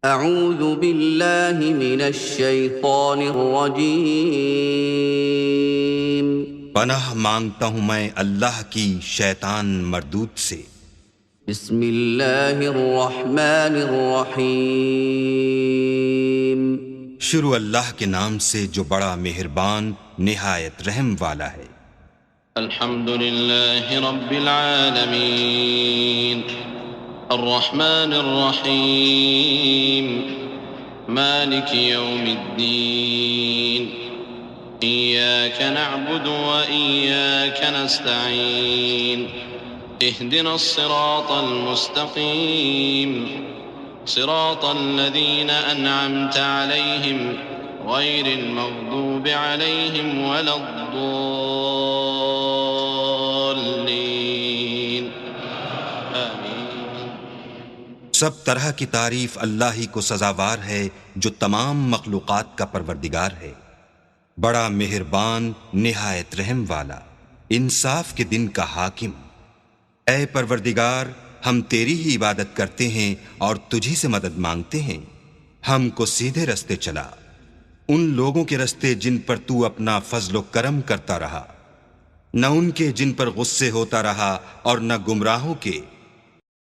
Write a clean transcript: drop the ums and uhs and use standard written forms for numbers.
اعوذ باللہ من الشیطان الرجیم۔ پناہ مانگتا ہوں میں اللہ کی شیطان مردود سے۔ بسم اللہ الرحمن الرحیم۔ شروع اللہ کے نام سے جو بڑا مہربان نہایت رحم والا ہے۔ الحمد للہ رب العالمین الرحمن الرحیم مالک یوم الدین ایاک نعبد و ایاک نستعین اهدنا الصراط المستقیم صراط الذین انعمت علیہم غیر المغضوب علیہم ولا الضالین آمین۔ سب طرح کی تعریف اللہ ہی کو سزاوار ہے جو تمام مخلوقات کا پروردگار ہے، بڑا مہربان نہایت رحم والا، انصاف کے دن کا حاکم۔ اے پروردگار، ہم تیری ہی عبادت کرتے ہیں اور تجھی سے مدد مانگتے ہیں، ہم کو سیدھے رستے چلا، ان لوگوں کے رستے جن پر تو اپنا فضل و کرم کرتا رہا، نہ ان کے جن پر غصے ہوتا رہا اور نہ گمراہوں کے